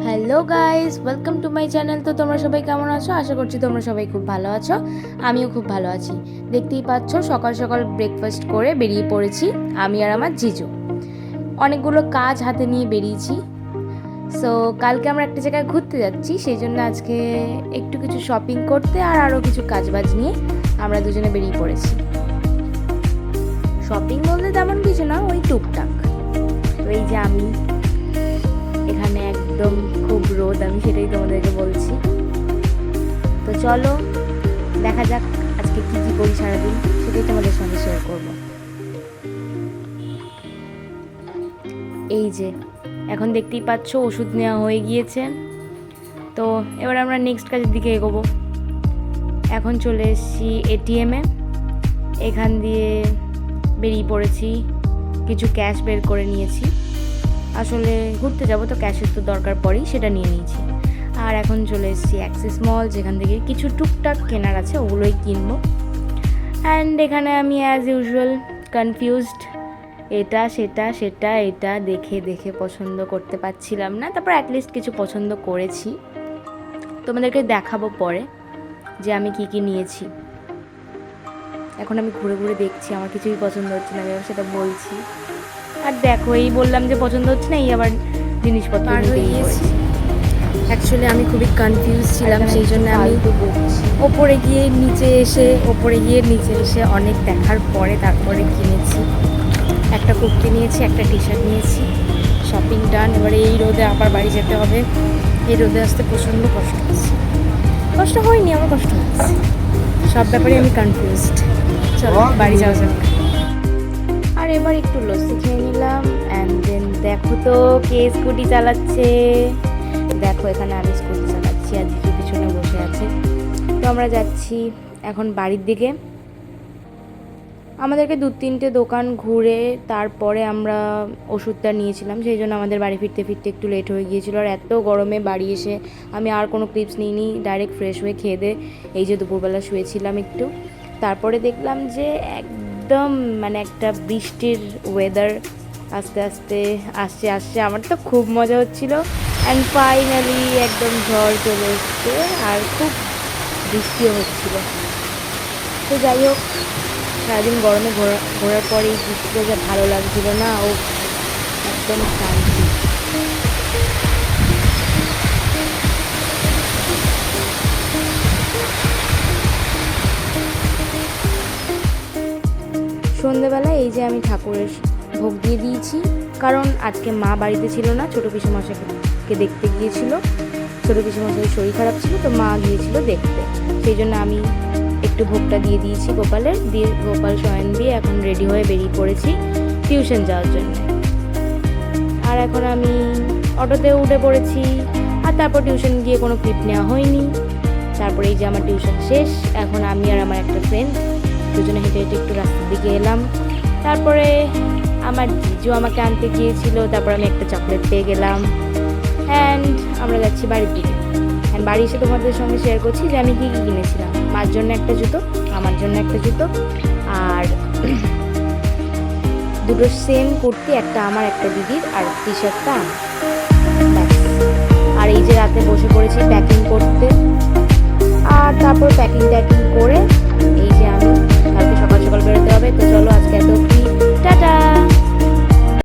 Hello guys, welcome to my channel. তো তোমরা সবাই কেমন আছো? আশা করছি তোমরা সবাই খুব ভালো আছো। আমিও খুব ভালো আছি। দেখতেই পাচ্ছ সকাল সকাল ব্রেকফাস্ট করে বেরিয়ে পড়েছি আমি আর আমার জিজু। অনেকগুলো কাজ হাতে নিয়ে বেরিয়েছি। সো কালকে আমরা একটা জায়গায় ঘুরতে যাচ্ছি, সেই জন্য আজকে একটু কিছু শপিং করতে আর আরও কিছু কাজবাজ নিয়ে আমরা দুজনে বেরিয়ে পড়েছি। শপিং বলতে তেমন কিছু না, ওই টুকটাক। তো এই যে আমি এখানে একদম খুব রোদ, আমি সেটাই তোমাদেরকে বলছি। তো চলো দেখা যাক আজকে কি কি করি সারাদিন, সেটাই তোমাদের সঙ্গে শেয়ার করব। এই যে এখন দেখতেই পাচ্ছ ওষুধ নেওয়া হয়ে গিয়েছে। তো এবার আমরা নেক্সট কাজের দিকে এগোবো। এখন চলে এসেছি এটিএমে, এখান দিয়ে বেরিয়ে পড়েছি, কিছু ক্যাশ বের করে নিয়েছি। আসলে ঘুরতে যাব তো ক্যাশের তো দরকার পড়েই, সেটা নিয়ে নিয়েছি। আর এখন চলে এসেছি অ্যাক্সিস মল, যেখান থেকে কিছু টুকটাক কেনার আছে, ওগুলোই কিনবো। অ্যান্ড এখানে আমি অ্যাজ ইউজুয়াল কনফিউজড, এটা সেটা সেটা এটা দেখে দেখে পছন্দ করতে পারছিলাম না। তারপর অ্যাটলিস্ট কিছু পছন্দ করেছি, তোমাদেরকে দেখাবো পরে যে আমি কি কি নিয়েছি। এখন আমি ঘুরে ঘুরে দেখছি, আমার কিছুই পছন্দ হচ্ছে না, আমি সেটা বলছি। আর দেখো, এই বললাম যে পছন্দ হচ্ছে না, এই আবার জিনিসপত্র হয়ে গিয়েছি। অ্যাকচুয়ালি আমি খুবই কনফিউজ ছিলাম, সেই জন্য আমি ওপরে গিয়ে নিচে এসে অনেক দেখার পরে তারপরে কিনেছি। একটা কুর্তি নিয়েছি, একটা টি শার্ট নিয়েছি। শপিং ডান। এবারে এই রোদে আবার বাড়ি যেতে হবে। এই রোদে আসতে প্রচণ্ড কষ্ট হচ্ছে। কষ্ট হয়নি, আমার কষ্ট হচ্ছে। সব ব্যাপারে আমি কনফিউজড। চলো বাড়ি যাওয়া যাক। আর এবার একটু লস্যি খেয়ে নিলাম। অ্যান্ড দেন দেখো তো কে স্কুটি চালাচ্ছে। দেখো এখানে আমি স্কুটি চালাচ্ছি, আর দিদি পিছনে বসে আছে। তো আমরা যাচ্ছি এখন বাড়ির দিকে। আমাদেরকে 2-3টে দোকান ঘুরে তারপরে আমরা ওষুধটা নিয়েছিলাম, সেই জন্য আমাদের বাড়ি ফিরতে ফিরতে একটু লেট হয়ে গিয়েছিলো। আর এত গরমে বাড়ি এসে আমি আর কোনো ক্লিপস নিইনি, ডাইরেক্ট ফ্রেশ হয়ে খেয়ে দিয়ে এই যে দুপুরবেলা শুয়েছিলাম একটু। তারপরে দেখলাম যে একদম মানে একটা বৃষ্টির ওয়েদার আস্তে আস্তে আসছে। আমার তো খুব মজা হচ্ছিলো। অ্যান্ড ফাইনালি একদম ঝড় চলে এসছে আর খুব বৃষ্টিও হচ্ছিলো। তো যাই হোক, সারাদিন গরমে ঘোরার পরে এই বৃষ্টিটা যা ভালো লাগছিল না, ও একদম শান্তি। সন্ধেবেলায় এই যে আমি ঠাকুরের ভোগ দিয়ে দিয়েছি, কারণ আজকে মা বাড়িতে ছিল না, ছোটো পিসেমশাইকে দেখতে গিয়েছিল। ছোটো পিসেমশাইয়ের শরীর খারাপ ছিল, তো মা গিয়েছিল দেখতে, সেই জন্য আমি একটু ভোগটা দিয়ে দিয়েছি গোপালের। দিয়ে গোপাল শয়ন দিয়ে এখন রেডি হয়ে বেরিয়ে পড়েছি টিউশন যাওয়ার জন্য। আর এখন আমি অটোতে উঠে পড়েছি। আর তারপর টিউশন গিয়ে কোনো ক্লিপ নেওয়া হয়নি। তারপরে এই যে আমার টিউশন শেষ। এখন আমি আর আমার একটা ফ্রেন্ড দুজনে হেঁটে হেঁটে একটু রাস্তার দিকে এলাম। তারপরে আমার জিজু আমাকে আনতে গিয়েছিল, তারপর আমি একটা চকলেট পেয়ে গেলাম। অ্যান্ড আমরা যাচ্ছি বাড়ির দিকে। অ্যান্ড বাড়ি এসে তোমাদের সঙ্গে শেয়ার করছি যে আমি কী কী কিনেছিলাম। মার জন্য একটা জুতো, আমার জন্য একটা জুতো, আর দুটো সেম কুর্তি, একটা আমার একটা দিদির, আর টি শার্টটা আমার। আর এই যে রাতে বসে পড়েছি প্যাকিং করতে। আর তারপর প্যাকিং করে এই যে আমি কালকে সকাল সকাল বেরোতে হবে। তো চলো আজকে এত কি, টাটা।